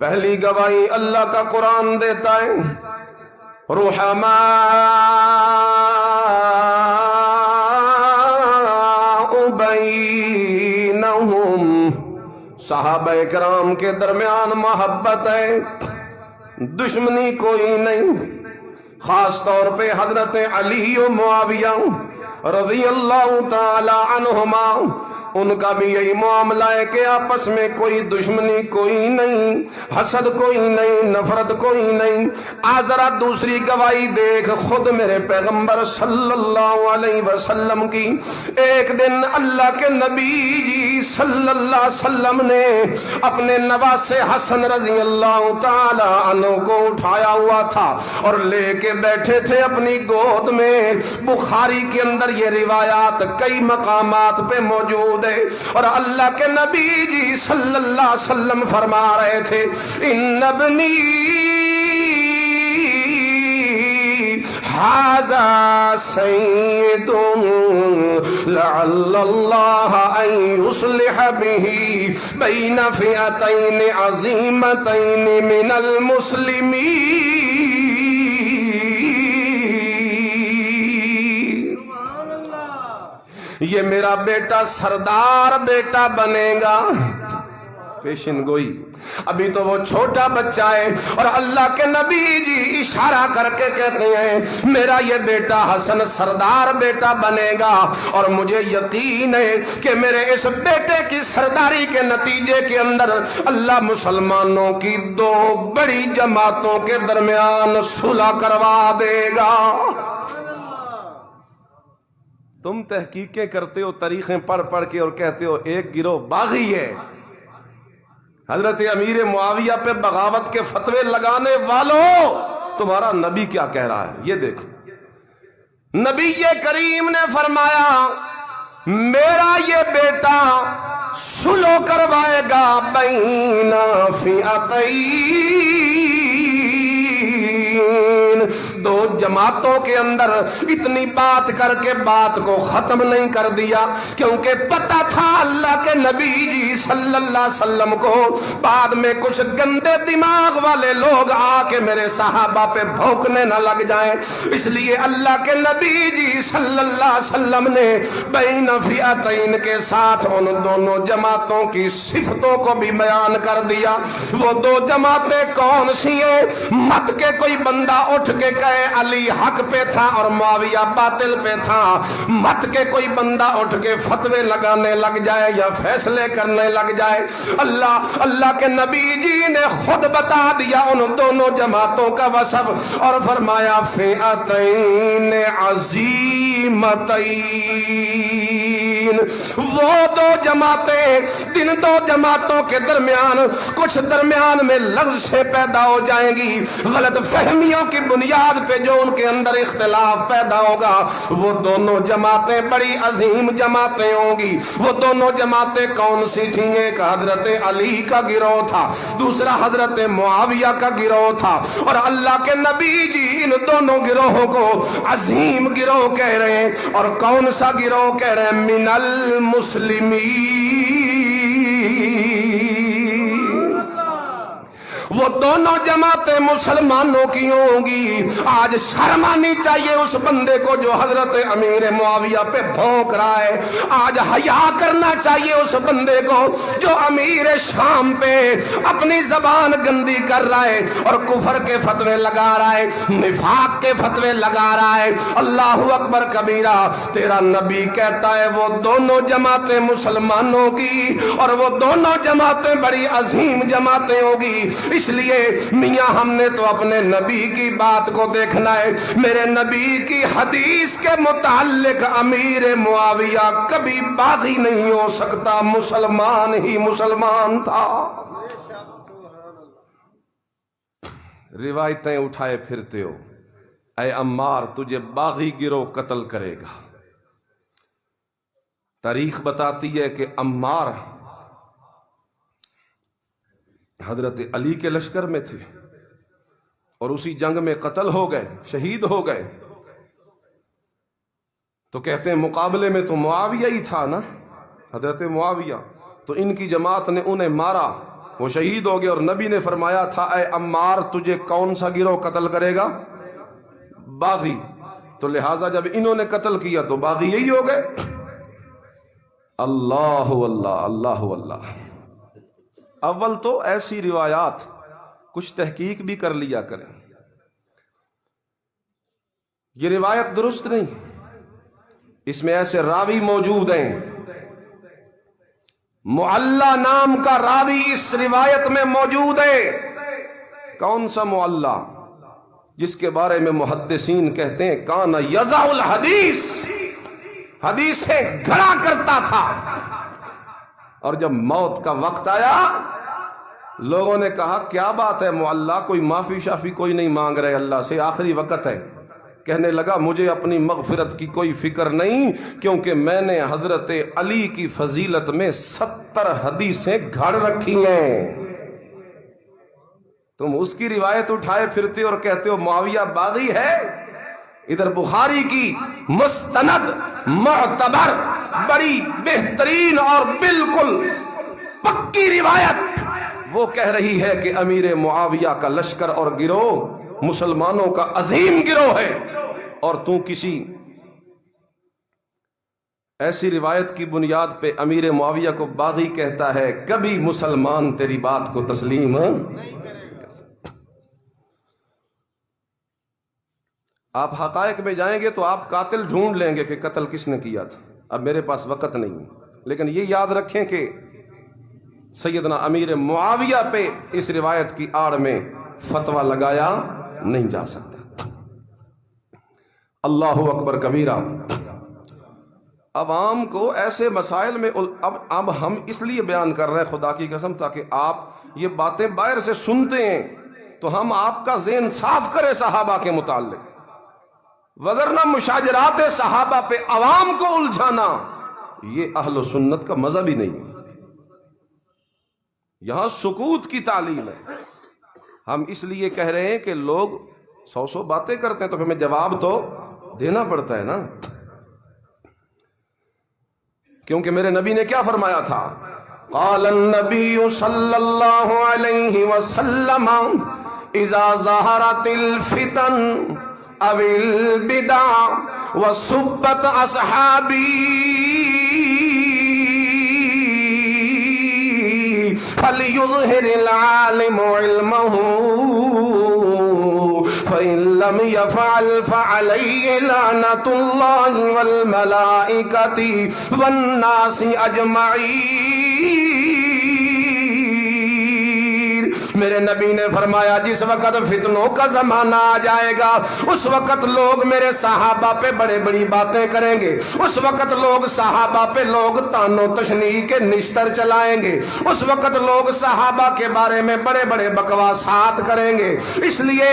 پہلی گواہی اللہ کا قرآن دیتا ہے، رحماء بینہم، صحابہ کرام کے درمیان محبت ہے، دشمنی کوئی نہیں۔ خاص طور پہ حضرت علی و معاویہ رضی اللہ تعالی عنہما، ان کا بھی یہی معاملہ ہے کہ آپس میں کوئی دشمنی کوئی نہیں، حسد کوئی نہیں، نفرت کوئی نہیں۔ ذرا دوسری گواہی دیکھ خود میرے پیغمبر صلی اللہ علیہ وسلم کی۔ ایک دن اللہ کے نبی جی صلی اللہ علیہ وسلم نے اپنے نواسے حسن رضی اللہ تعالی عنہ کو اٹھایا ہوا تھا اور لے کے بیٹھے تھے اپنی گود میں۔ بخاری کے اندر یہ روایات کئی مقامات پہ موجود ہے، اور اللہ کے نبی جی صلی اللہ علیہ وسلم فرما رہے تھے، ان ابنی ھذا سید لعل اللہ ان یصلح بہ بین فئتین عظیمتین من المسلمین۔ یہ میرا بیٹا سردار بیٹا بنے گا، پیشن گوئی، ابھی تو وہ چھوٹا بچہ ہے، اور اللہ کے نبی جی اشارہ کر کے کہتے ہیں میرا یہ بیٹا حسن سردار بیٹا بنے گا، اور مجھے یقین ہے کہ میرے اس بیٹے کی سرداری کے نتیجے کے اندر اللہ مسلمانوں کی دو بڑی جماعتوں کے درمیان صلح کروا دے گا۔ تم تحقیقیں کرتے ہو تاریخیں پڑھ پڑھ کے اور کہتے ہو ایک گروہ باغی ہے۔ حضرت امیر معاویہ پہ بغاوت کے فتوے لگانے والوں، تمہارا نبی کیا کہہ رہا ہے یہ دیکھو۔ نبی کریم نے فرمایا میرا یہ بیٹا صلح کروائے گا بین فئتین، دو جماعتوں کے اندر۔ اتنی بات کر کے بات کو ختم نہیں کر دیا، کیونکہ پتہ تھا اللہ کے نبی جی صلی اللہ علیہ وسلم کو بعد میں کچھ گندے دماغ والے لوگ آ کے میرے صحابہ پہ بھونکنے نہ لگ جائیں، اس لیے اللہ کے نبی جی صلی اللہ علیہ وسلم نے بین فئتین کے ساتھ ان دونوں جماعتوں کی صفتوں کو بھی بیان کر دیا۔ وہ دو جماعتیں کون سی ہیں؟ مت کے کوئی بندہ اٹھ کے کہے علی حق پہ تھا اور معاویہ باطل پہ تھا، مت کے کوئی بندہ اٹھ کے فتوے لگانے لگ جائے یا فیصلے کرنے لگ جائے۔ اللہ کے نبی جی نے خود بتا دیا ان دونوں جماعتوں کا وصف، اور فرمایا فئتین عظیمتین، وہ دو جماعتیں جن دو جماعتوں کے درمیان کچھ درمیان میں لغزشیں پیدا ہو جائیں گی، غلط فہمیوں کی بنیاد پہ جو ان کے اندر اختلاف پیدا ہوگا، وہ دونوں جماعتیں بڑی عظیم جماعتیں ہوں گی۔ وہ دونوں جماعتیں کون سی تھیں؟ ایک حضرت علی کا گروہ تھا، دوسرا حضرت معاویہ کا گروہ تھا، اور اللہ کے نبی جی ان دونوں گروہوں کو عظیم گروہ کہہ رہے ہیں۔ اور کون سا گروہ کہہ رہے ہیں؟ من المسلمین۔ وہ دونوں جماعتیں مسلمانوں کی ہوں گی۔ آج شرم آنی چاہیے اس بندے کو جو حضرت امیر معاویہ پہ بھونک رہا ہے، آج حیا کرنا چاہیے اس بندے کو جو امیر شام پہ اپنی زبان گندی کر رہا ہے اور کفر کے فتوے لگا رہا ہے، نفاق کے فتوے لگا رہا ہے۔ اللہ اکبر کبیرہ، تیرا نبی کہتا ہے وہ دونوں جماعتیں مسلمانوں کی اور وہ دونوں جماعتیں بڑی عظیم جماعتیں ہوگی۔ اس لیے میاں ہم نے تو اپنے نبی کی بات کو دیکھنا ہے۔ میرے نبی کی حدیث کے متعلق امیر معاویہ کبھی باغی نہیں ہو سکتا، مسلمان ہی مسلمان تھا۔ روایتیں اٹھائے پھرتے ہو، اے عمار تجھے باغی گروہ قتل کرے گا۔ تاریخ بتاتی ہے کہ عمار حضرت علی کے لشکر میں تھے اور اسی جنگ میں قتل ہو گئے، شہید ہو گئے۔ تو کہتے ہیں مقابلے میں تو معاویہ ہی تھا نا، حضرت معاویہ، تو ان کی جماعت نے انہیں مارا وہ شہید ہو گئے اور نبی نے فرمایا تھا اے عمار تجھے کون سا گروہ قتل کرے گا؟ باغی. تو لہٰذا جب انہوں نے قتل کیا تو باغی یہی ہو گئے. اللہ اللہ اللہ اللہ. اول تو ایسی روایات کچھ تحقیق بھی کر لیا کریں. یہ روایت درست نہیں، اس میں ایسے راوی موجود ہیں. معلّا نام کا راوی اس روایت میں موجود ہے. کون سا معلّا؟ جس کے بارے میں محدثین کہتے ہیں کان یضع الحدیث، حدیث سے گھڑا کرتا تھا. اور جب موت کا وقت آیا لوگوں نے کہا کیا بات ہے معلّا، کوئی معافی شافی کوئی نہیں مانگ رہے اللہ سے، آخری وقت ہے. کہنے لگا مجھے اپنی مغفرت کی کوئی فکر نہیں، کیونکہ میں نے حضرت علی کی فضیلت میں 70 حدیثیں گھڑ رکھی ہیں. تم اس کی روایت اٹھائے پھرتے اور کہتے ہو معاویہ باغی ہے. ادھر بخاری کی مستند معتبر بڑی بہترین اور بالکل پکی روایت وہ کہہ رہی ہے کہ امیر معاویہ کا لشکر اور گروہ مسلمانوں کا عظیم گروہ ہے، اور تو کسی ایسی روایت کی بنیاد پہ امیر معاویہ کو باغی کہتا ہے. کبھی مسلمان تیری بات کو تسلیم نہیں کر سکتا. آپ حقائق میں جائیں گے تو آپ قاتل ڈھونڈ لیں گے کہ قتل کس نے کیا تھا. اب میرے پاس وقت نہیں، لیکن یہ یاد رکھیں کہ سیدنا امیر معاویہ پہ اس روایت کی آڑ میں فتویٰ لگایا نہیں جا سکتا. اللہ اکبر کبیرہ. عوام کو ایسے مسائل میں اب ہم اس لیے بیان کر رہے ہیں خدا کی قسم تاکہ آپ یہ باتیں باہر سے سنتے ہیں تو ہم آپ کا ذہن صاف کریں صحابہ کے متعلق، وگرنہ مشاجرات صحابہ پہ عوام کو الجھانا یہ اہل سنت کا مذہب ہی نہیں. یہاں سکوت کی تعلیم ہے. ہم اس لیے کہہ رہے ہیں کہ لوگ 100 باتیں کرتے ہیں تو ہمیں جواب تو دینا پڑتا ہے نا. کیونکہ میرے نبی نے کیا فرمایا تھا؟ قال النبی صلی اللہ علیہ وسلم اذا ظہرت الفتن او البدع وسبت اصحابی فَلْيُظْهِرِ الْعَالِمُ عِلْمَهُ فَإِن لَّمْ يَفْعَلْ فَعَلَيْهِ لَعْنَةُ اللَّهِ وَالْمَلَائِكَةِ وَالنَّاسِ أَجْمَعِينَ. میرے نبی نے فرمایا جس وقت فتنوں کا زمانہ آ جائے گا اس وقت لوگ میرے صحابہ پہ بڑے بڑی باتیں کریں گے. اس وقت لوگ صحابہ پہ طعن و تشنیع کے نشتر چلائیں گے. اس وقت لوگ صحابہ کے بارے میں بڑے بڑے بکواسات کریں گے. اس لیے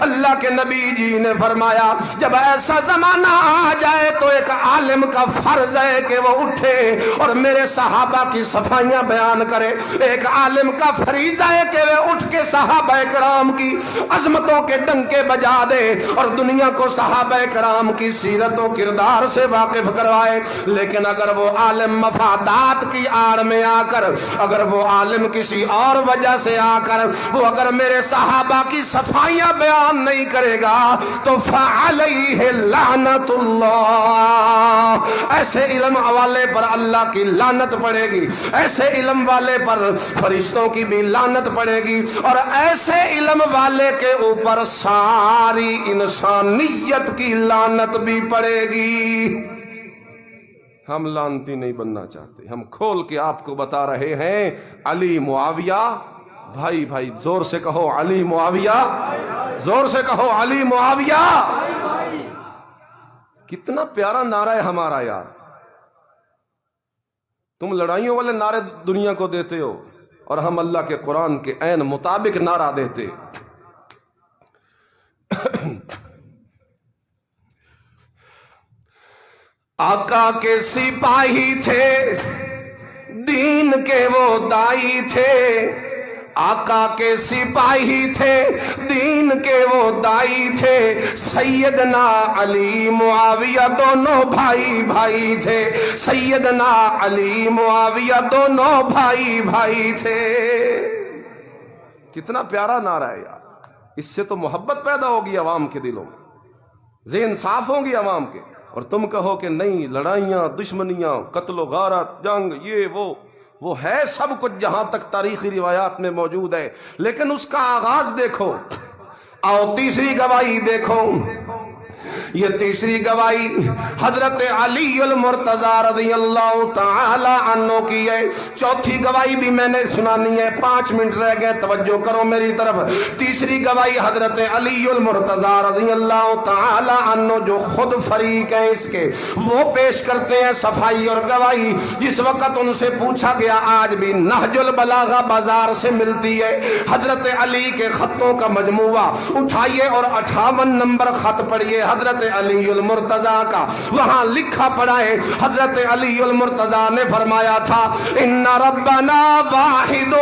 اللہ کے نبی جی نے فرمایا جب ایسا زمانہ آ جائے تو ایک عالم کا فرض ہے کہ وہ اٹھے اور میرے صحابہ کی صفائیاں بیان کرے. ایک عالم کا فریضہ ہے کہ وہ اٹھ کے صحابہ کرام کی عظمتوں کے ڈنکے بجا دے اور دنیا کو صحابہ کرام کی سیرت و کردار سے واقف کروائے. لیکن اگر وہ عالم مفادات کی آڑ میں آ کر، اگر وہ عالم کسی اور وجہ سے آ کر وہ اگر میرے صحابہ کی صفائیاں بیان نہیں کرے گا تو فعلیہ لعنت اللہ. ایسے علم والے پر اللہ کی لعنت پڑے گی، ایسے علم والے پر فرشتوں کی بھی لعنت پڑے گی، اور ایسے علم والے کے اوپر ساری انسانیت کی لعنت بھی پڑے گی. ہم لعنتی نہیں بننا چاہتے. ہم کھول کے آپ کو بتا رہے ہیں علی معاویہ. بھائی زور سے کہو علی معاویہ، زور سے کہو علی معاویہ. کتنا پیارا نعرہ ہے ہمارا یار. تم لڑائیوں والے نعرے دنیا کو دیتے ہو اور ہم اللہ کے قرآن کے عین مطابق نعرہ دیتے. آقا کے سپاہی تھے، دین کے وہ دائی تھے. آقا کے سپاہی تھے، دین کے وہ دائی تھے. سیدنا علی معاویہ دونوں بھائی تھے. سیدنا علی معاویہ دونوں بھائی تھے. کتنا پیارا نعرہ ہے یار، اس سے تو محبت پیدا ہوگی عوام کے دلوں میں، ذہن صاف ہوں گی عوام کے. اور تم کہو کہ نہیں، لڑائیاں، دشمنیاں، قتل و غارت، جنگ، یہ وہ ہے سب کچھ جہاں تک تاریخی روایات میں موجود ہے، لیکن اس کا آغاز دیکھو. آؤ تیسری گواہی دیکھو. یہ تیسری گواہی حضرت علی المرتضی رضی اللہ تعالی عنہ کی ہے. چوتھی گواہی بھی میں نے سنانی ہے، 5 منٹ رہ گئے، توجہ کرو میری طرف. تیسری گواہی حضرت علی المرتضی رضی اللہ تعالی عنہ جو خود فریق ہیں اس کے، وہ پیش کرتے ہیں صفائی اور گواہی. جس وقت ان سے پوچھا گیا، آج بھی نہج البلاغہ بازار سے ملتی ہے، حضرت علی کے خطوں کا مجموعہ اٹھائیے اور 58 نمبر خط پڑھیے حضرت علی المرتضی کا. وہاں لکھا پڑا ہے، حضرت علی المرتضی نے فرمایا تھا، ان ربنا واحد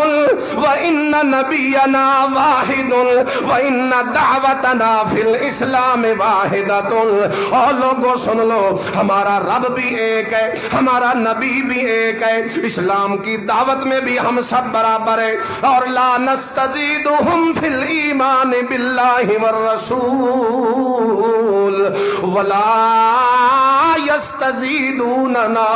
وان نبینا واحد وان دعوتنا فی الاسلام واحدۃ. اور لوگوں سن لو، ہمارا رب بھی ایک ہے، ہمارا نبی بھی ایک ہے، اسلام کی دعوت میں بھی ہم سب برابر ہیں. اور لا نستزیدہم فی الایمان باللہ والرسول ولا یستزیدوننا.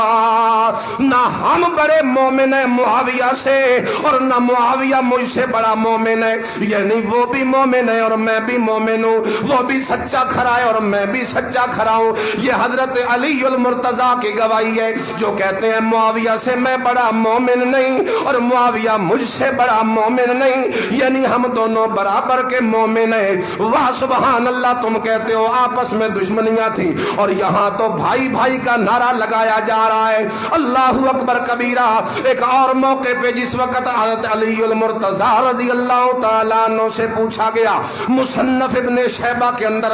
نہ ہم بڑے مومن ہیں معاویہ سے، اور نہ معاویہ مجھ سے بڑا مومن ہے. یعنی وہ بھی مومن ہے اور میں بھی مومن ہوں، وہ بھی سچا کھرا ہے اور میں بھی سچا کھرا ہوں. یہ حضرت علی المرتضی کی گواہی ہے، جو کہتے ہیں معاویہ سے میں بڑا مومن نہیں اور معاویہ مجھ سے بڑا مومن نہیں، یعنی ہم دونوں برابر کے مومن ہیں. واہ سبحان اللہ. تم کہتے ہو آپس میں دشمنیاں تھیں، اور یہاں تو بھائی بھائی کا نعرہ لگایا جا رہا ہے. اللہ اکبر کبیرہ. ایک اور موقع پہ جس وقت حضرت علی المرتضی رضی اللہ تعالیٰ عنہ سے پوچھا گیا، مصنف ابن شیبہ کے اندر،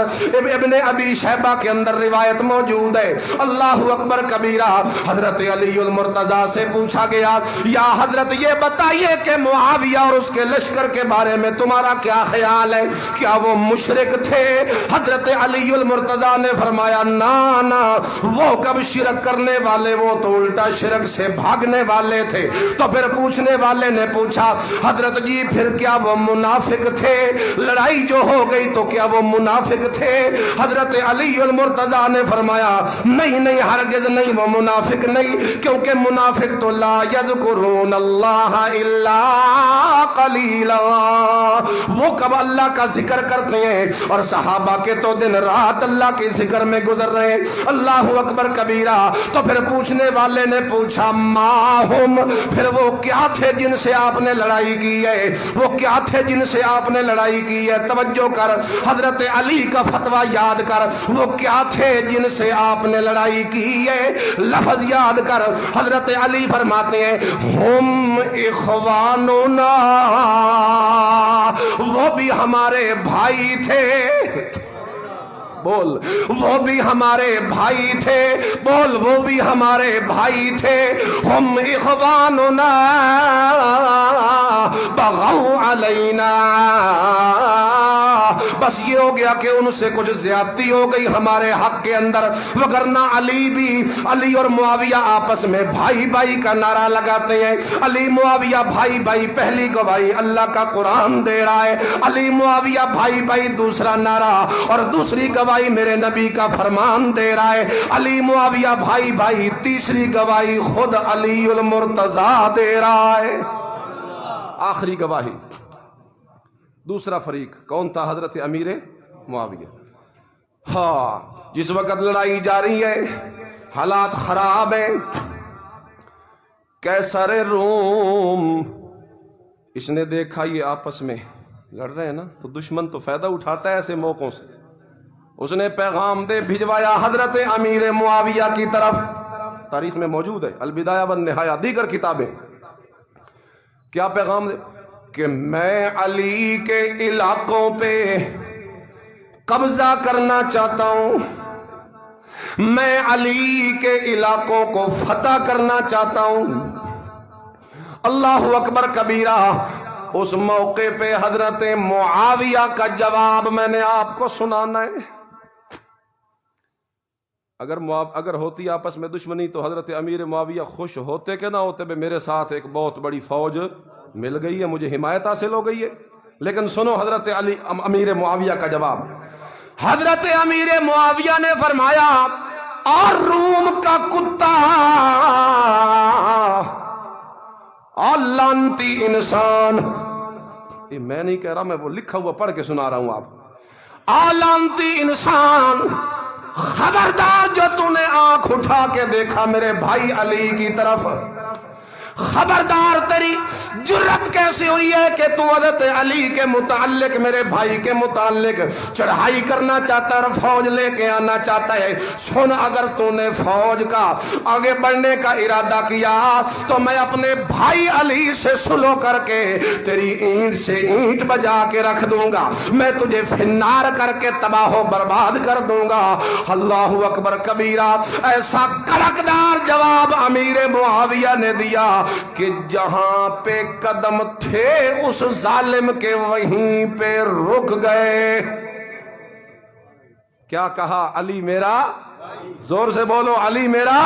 ابن ابی شیبہ کے اندر روایت موجود ہے. اللہ اکبر کبیرہ. حضرت علی المرتضی سے پوچھا گیا، یا حضرت یہ بتائیے کہ معاویہ اور اس کے لشکر کے بارے میں تمہارا کیا خیال ہے؟ کیا وہ مشرک تھے؟ حضرت علی المرتضی نے فرمایا، نا وہ کب شرک کرنے والے، وہ تو الٹا شرک سے بھاگنے والے تھے. تو پھر پوچھنے والے نے پوچھا، حضرت جی پھر کیا وہ منافق تھے؟ لڑائی جو ہو گئی تو کیا وہ منافق تھے؟ حضرت علی المرتضی نے فرمایا، نہیں ہرگز نہیں، وہ منافق نہیں، کیونکہ منافق تو لا یذکرون اللہ الا قلیلا، وہ کب اللہ کا ذکر کرتے ہیں، اور صحابہ کے تو دن رات اللہ کے ذکر میں گزر رہے ہیں. اللہ اکبر کبیرہ. تو پھر پوچھنے والے نے پوچھا، ما ہم، پھر وہ کیا تھے جن سے آپ نے لڑائی کی ہے؟ وہ کیا تھے جن سے آپ نے لڑائی کی ہے؟ توجہ کر، حضرت علی کا فتویٰ یاد کر. وہ کیا تھے جن سے آپ نے لڑائی کی ہے؟ لفظ یاد کر. حضرت علی فرماتے ہیں، ہم اخواننا، وہ بھی ہمارے بھائی تھے. بول، وہ بھی ہمارے بھائی تھے. بول، وہ بھی ہمارے بھائی تھے. ہم اخواننا بغوا علینا. بس یہ ہو گیا کہ ان سے کچھ زیادتی ہو گئی ہمارے حق کے اندر، وگرنہ علی اور معاویہ آپس میں بھائی بھائی کا نعرہ لگاتے ہیں. علی معاویہ بھائی بھائی، پہلی گواہی اللہ کا قرآن دے رہا ہے. علی معاویہ بھائی بھائی دوسرا نعرہ، اور دوسری گواہی میرے نبی کا فرمان دے رہا ہے. علی معاویہ بھائی بھائی، تیسری گواہی خود علی المرتضی دے رہا ہے. آخری گواہی دوسرا فریق کون تھا؟ حضرت امیر معاویہ. ہاں، جس وقت لڑائی جاری ہے، حالات خراب ہیں، قیصر روم اس نے دیکھا یہ آپس میں لڑ رہے ہیں نا، تو دشمن تو فائدہ اٹھاتا ہے ایسے موقعوں سے. اس نے پیغام دے بھجوایا حضرت امیر معاویہ کی طرف. تاریخ میں موجود ہے، البدایہ والنہایہ، دیگر کتابیں. کیا پیغام دے؟ کہ میں علی کے علاقوں پہ قبضہ کرنا چاہتا ہوں، میں علی کے علاقوں کو فتح کرنا چاہتا ہوں. اللہ اکبر کبیرہ. اس موقع پہ حضرت معاویہ کا جواب میں نے آپ کو سنانا ہے. اگر ہوتی آپس میں دشمنی تو حضرت امیر معاویہ خوش ہوتے کہ نہ ہوتے؟ میرے ساتھ ایک بہت بڑی فوج مل گئی ہے، مجھے حمایت حاصل ہو گئی ہے۔ لیکن سنو حضرت علی امیر معاویہ کا جواب۔ حضرت امیر معاویہ نے فرمایا اور روم کا کتا اور لانتی انسان، یہ میں نہیں کہہ رہا، میں وہ لکھا ہوا پڑھ کے سنا رہا ہوں آپ، لانتی انسان، خبردار جو تو نے آنکھ اٹھا کے دیکھا میرے بھائی علی کی طرف، خبردار تیری جرت کیسے ہوئی ہے کہ تو حضرت علی کے متعلق، میرے بھائی کے متعلق چڑھائی کرنا چاہتا ہے اور فوج لے کے آنا چاہتا ہے۔ سن، اگر تو نے فوج کا آگے بڑھنے کا ارادہ کیا تو میں اپنے بھائی علی سے سلو کر کے تیری اینٹ سے اینٹ بجا کے رکھ دوں گا، میں تجھے فنار کر کے تباہ و برباد کر دوں گا۔ اللہ اکبر کبیرہ۔ ایسا کڑکدار جواب امیر معاویہ نے دیا کہ جہاں پہ قدم تھے اس ظالم کے وہیں پہ رک گئے۔ کیا کہا؟ علی میرا، زور سے بولو، علی میرا۔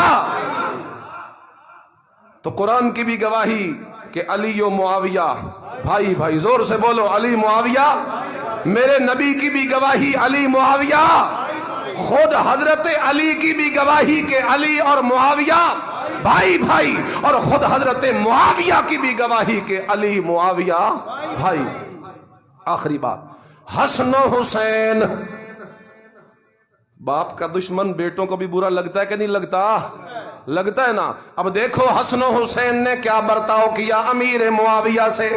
تو قرآن کی بھی گواہی کہ علی و معاویہ بھائی بھائی، زور سے بولو، علی معاویہ۔ میرے نبی کی بھی گواہی علی معاویہ، خود حضرت علی کی بھی گواہی کہ علی اور معاویہ بھائی بھائی، اور خود حضرت معاویہ کی بھی گواہی کہ علی معاویہ بھائی۔ آخری بات، حسن و حسین، باپ کا دشمن بیٹوں کو بھی برا لگتا ہے کہ نہیں لگتا؟ لگتا ہے نا۔ اب دیکھو حسن و حسین نے کیا برتاؤ کیا امیر معاویہ سے۔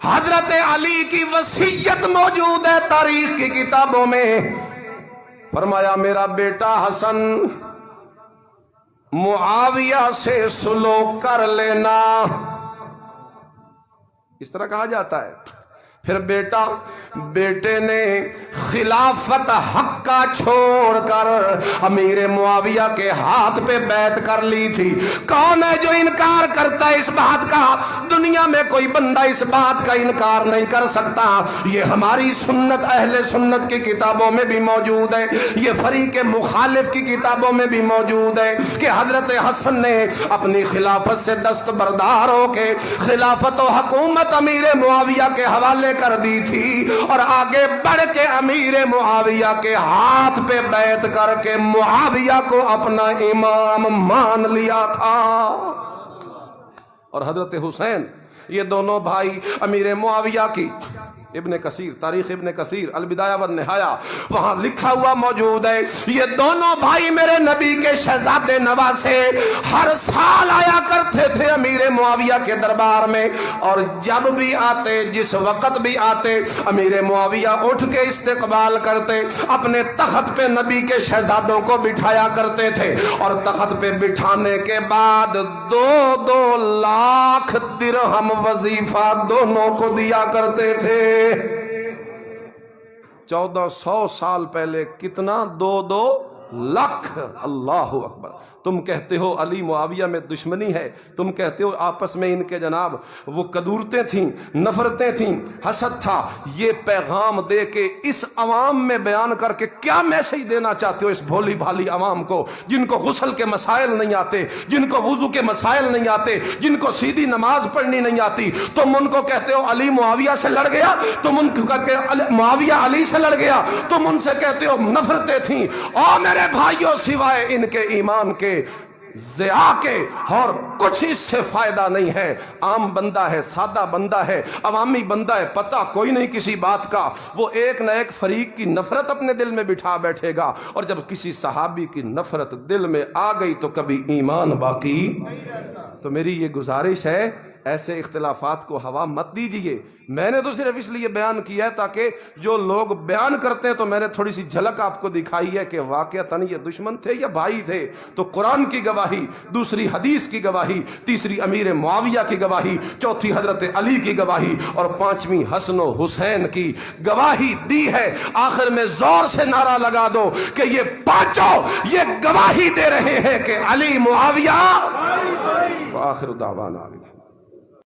حضرت علی کی وصیت موجود ہے تاریخ کی کتابوں میں، فرمایا میرا بیٹا حسن معاویہ سے سلوک کر لینا، اس طرح کہا جاتا ہے۔ پھر بیٹے نے خلافت حق کا چھوڑ کر امیر معاویہ کے ہاتھ پہ بیعت کر لی تھی۔ کون ہے جو انکار کرتا ہے اس بات کا؟ دنیا میں کوئی بندہ اس بات کا انکار نہیں کر سکتا۔ یہ ہماری سنت، اہل سنت کی کتابوں میں بھی موجود ہے، یہ فریق مخالف کی کتابوں میں بھی موجود ہے کہ حضرت حسن نے اپنی خلافت سے دستبردار ہو کے خلافت و حکومت امیر معاویہ کے حوالے کر دی تھی، اور آگے بڑھ کے امیر معاویہ کے ہاتھ پہ بیعت کر کے معاویہ کو اپنا امام مان لیا تھا۔ اور حضرت حسین، یہ دونوں بھائی امیر معاویہ کی، ابن کثیر، تاریخ ابن کثیر البدایہ والنہایہ، وہاں لکھا ہوا موجود ہے، یہ دونوں بھائی میرے نبی کے شہزادے نواسے ہر سال آیا کرتے تھے امیر معاویہ کے دربار میں، اور جب بھی آتے، جس وقت بھی آتے، امیر معاویہ اٹھ کے استقبال کرتے، اپنے تخت پہ نبی کے شہزادوں کو بٹھایا کرتے تھے، اور تخت پہ بٹھانے کے بعد 2 لاکھ درہم وظیفہ دونوں کو دیا کرتے تھے۔ 1400 سال پہلے کتنا؟ 2 لاکھ۔ اللہ اکبر۔ تم کہتے ہو علی معاویہ میں دشمنی ہے، تم کہتے ہو آپس میں ان کے جناب وہ قدورتیں تھیں، نفرتیں تھیں، حسد تھا۔ یہ پیغام دے کے اس عوام میں بیان کر کے کیا میسج دینا چاہتے ہو اس بھولی بھالی عوام کو، جن کو غسل کے مسائل نہیں آتے، جن کو وضو کے مسائل نہیں آتے، جن کو سیدھی نماز پڑھنی نہیں آتی؟ تم ان کو کہتے ہو علی معاویہ سے لڑ گیا، تم ان کو کہتے ہو معاویہ علی سے لڑ گیا، تم ان سے کہتے ہو نفرتیں تھیں۔ اور میرے بھائیوں، سوائے ان کے ایمان کے ضیاء کے اور کچھ اس سے فائدہ نہیں ہے۔ عام بندہ ہے، سادہ بندہ ہے، عوامی بندہ ہے، پتہ کوئی نہیں کسی بات کا، وہ ایک نہ ایک فریق کی نفرت اپنے دل میں بٹھا بیٹھے گا، اور جب کسی صحابی کی نفرت دل میں آ گئی تو کبھی ایمان باقی۔ تو میری یہ گزارش ہے، ایسے اختلافات کو ہوا مت دیجئے۔ میں نے تو صرف اس لیے بیان کیا ہے تاکہ جو لوگ بیان کرتے ہیں تو میں نے تھوڑی سی جھلک آپ کو دکھائی ہے کہ واقعتاً یہ دشمن تھے یا بھائی تھے۔ تو قرآن کی گواہی، دوسری حدیث کی گواہی، تیسری امیر معاویہ کی گواہی، چوتھی حضرت علی کی گواہی، اور پانچویں حسن و حسین کی گواہی دی ہے۔ آخر میں زور سے نعرہ لگا دو کہ یہ پانچوں یہ گواہی دے رہے ہیں کہ علی معاویہ۔ وآخر دعوانا